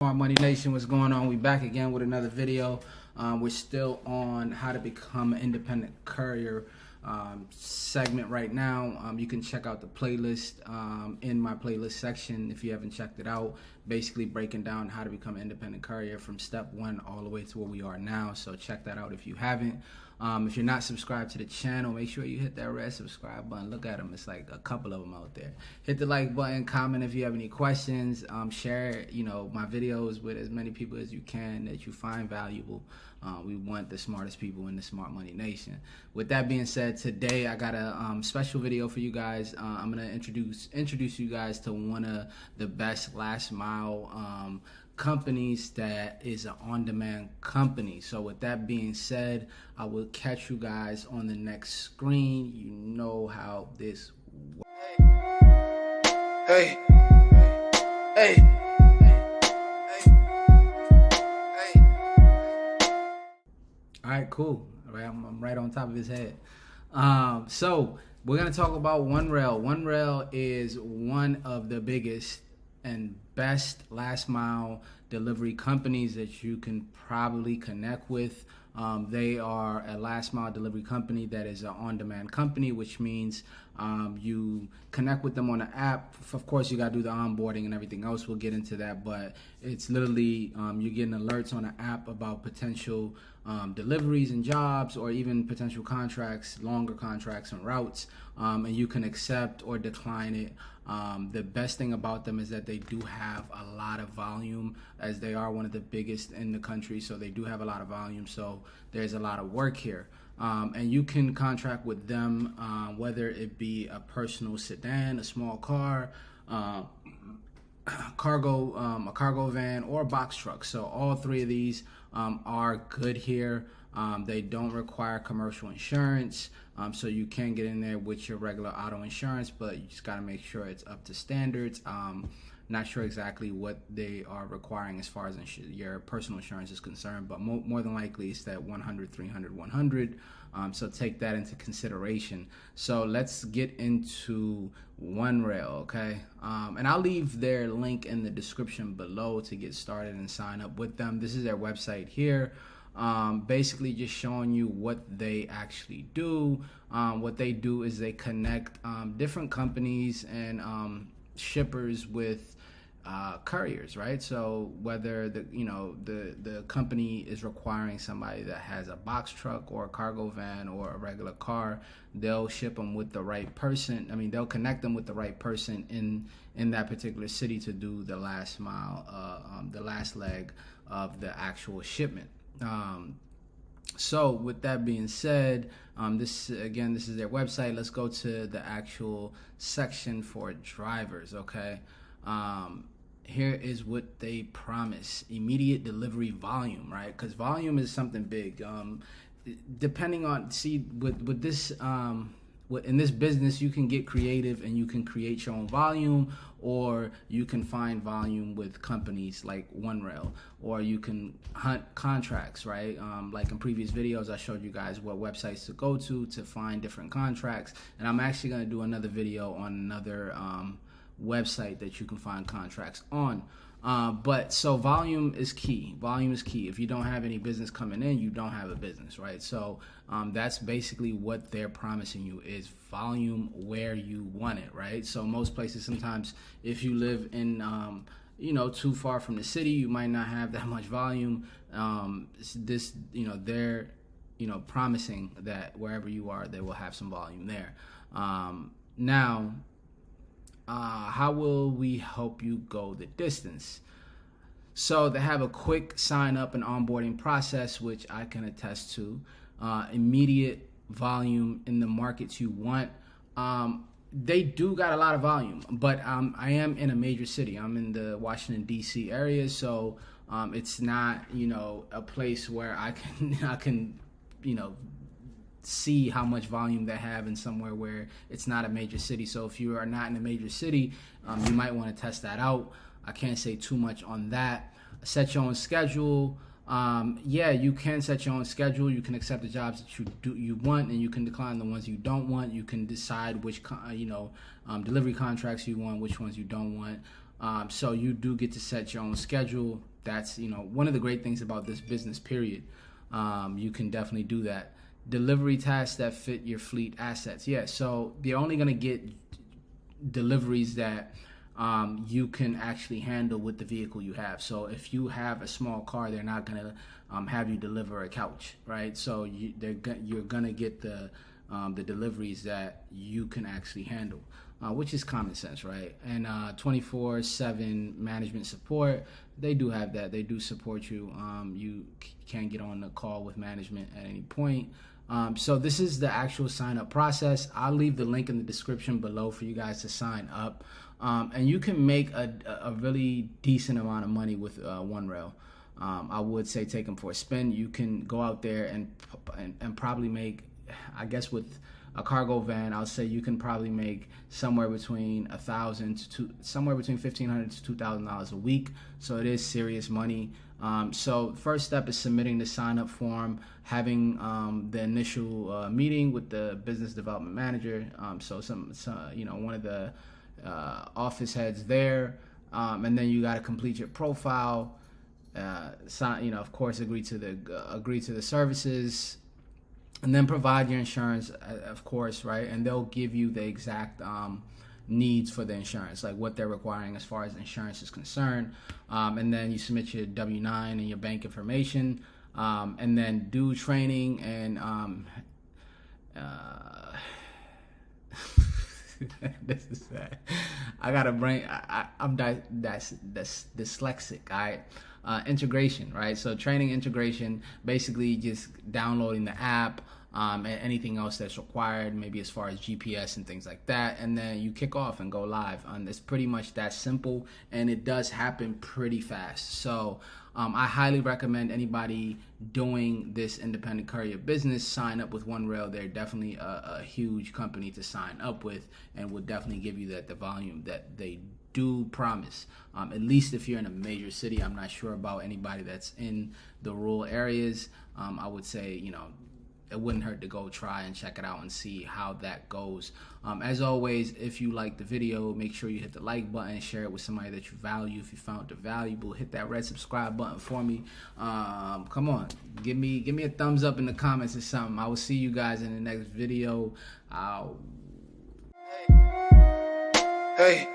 Smart Money Nation, what's going on? We back again with another video. We're still on how to become an independent courier segment right now. You can check out the playlist in my playlist section if you haven't checked it out. Basically breaking down how to become an independent courier from step one all the way to where we are now. So check that out if you haven't. If you're not subscribed to the channel, make sure you hit that red subscribe button. Look at them. It's like a couple of them out there. Hit the like button, comment if you have any questions, share, my videos with as many people as you can that you find valuable. We want the smartest people in the Smart Money Nation. With that being said, today I got a special video for you guys. I'm gonna introduce you guys to one of the best last mile companies that is an on-demand company. So with that being said, I will catch you guys on the next screen. You know how this works. Hey, hey, hey. All right, cool. All right, I'm right on top of his head. So we're gonna talk about OneRail. OneRail is one of the biggest and best last mile delivery companies that you can probably connect with. They are a last mile delivery company that is an on-demand company, which means you connect with them on an app. Of course, you got to do the onboarding and everything else. We'll get into that, but it's literally you're getting alerts on an app about potential deliveries and jobs, or even potential contracts, longer contracts and routes, and you can accept or decline it. The best thing about them is that they do have a lot of volume, as they are one of the biggest in the country. So they do have a lot of volume. So there's a lot of work here. And you can contract with them, whether it be a personal sedan, a small car, a cargo van, or a box truck. So all three of these are good here. They don't require commercial insurance, so you can get in there with your regular auto insurance, but you just got to make sure it's up to standards. Not sure exactly what they are requiring as far as your personal insurance is concerned, but more than likely it's that 100, 300, 100. So take that into consideration. So let's get into OneRail, okay? And I'll leave their link in the description below to get started and sign up with them. This is their website here. Basically just showing you what they actually do. What they do is they connect different companies and shippers with couriers, right? So whether the company is requiring somebody that has a box truck or a cargo van or a regular car, they'll ship them with the right person. I mean, they'll connect them with the right person in that particular city to do the last mile, the last leg of the actual shipment. So with that being said, this is their website. Let's go to the actual section for drivers, okay? Here is what they promise: immediate delivery volume, right? Because volume is something big. Depending on, with this, in this business, you can get creative and you can create your own volume, or you can find volume with companies like OneRail, or you can hunt contracts, right? Like in previous videos, I showed you guys what websites to go to find different contracts, and I'm actually going to do another video on another website that you can find contracts on. But so volume is key. Volume is key. If you don't have any business coming in, you don't have a business, right? So that's basically what they're promising you, is volume where you want it, right? So most places, sometimes if you live in too far from the city, you might not have that much volume. They're promising that wherever you are, they will have some volume there. Now, how will we help you go the distance? So they have a quick sign up and onboarding process, which I can attest to. Immediate volume in the markets you want. They do got a lot of volume, but I am in a major city. I'm in the Washington D.C. area, so it's not a place where I can see how much volume they have in somewhere where it's not a major city. So if you are not in a major city, you might want to test that out. I can't say too much on that. Set your own schedule. Yeah, you can set your own schedule. You can accept the jobs that you want, and you can decline the ones you don't want. You can decide which delivery contracts you want, which ones you don't want. So you do get to set your own schedule. that's, one of the great things about this business period. You can definitely do that. Delivery tasks that fit your fleet assets. Yeah, so they're only going to get deliveries that you can actually handle with the vehicle you have. So if you have a small car, they're not going to have you deliver a couch, right? So you're going to get the deliveries that you can actually handle, which is common sense, right? And 24/7 management support, they do have that. They do support you. You can get on the call with management at any point. So this is the actual sign up process. I'll leave the link in the description below for you guys to sign up. And you can make a really decent amount of money with OneRail. I would say take them for a spin. You can go out there and probably make, I guess with a cargo van, I'll say you can probably make somewhere between $1,500 to $2,000 a week. So it is serious money. So first step is submitting the sign up form, having the initial meeting with the business development manager. So one of the office heads there, and then you got to complete your profile. Sign, of course, agree to the services, and then provide your insurance, of course, right? And they'll give you the exact needs for the insurance, like what they're requiring as far as insurance is concerned. And then you submit your W-9 and your bank information, and then do training and this is sad. I gotta bring. I'm that's dyslexic. All right. Integration, right? So training, integration, basically just downloading the app, and anything else that's required, maybe as far as GPS and things like that, and then you kick off and go live. It's pretty much that simple, and it does happen pretty fast. So I highly recommend anybody doing this independent courier business sign up with OneRail. They're definitely a huge company to sign up with, and would definitely give you the volume that they do promise. At least if you're in a major city. I'm not sure about anybody that's in the rural areas. I would say, it wouldn't hurt to go try and check it out and see how that goes. As always, if you like the video, make sure you hit the like button, share it with somebody that you value. If you found it valuable, hit that red subscribe button for me. Come on, give me a thumbs up in the comments or something. I will see you guys in the next video. Hey.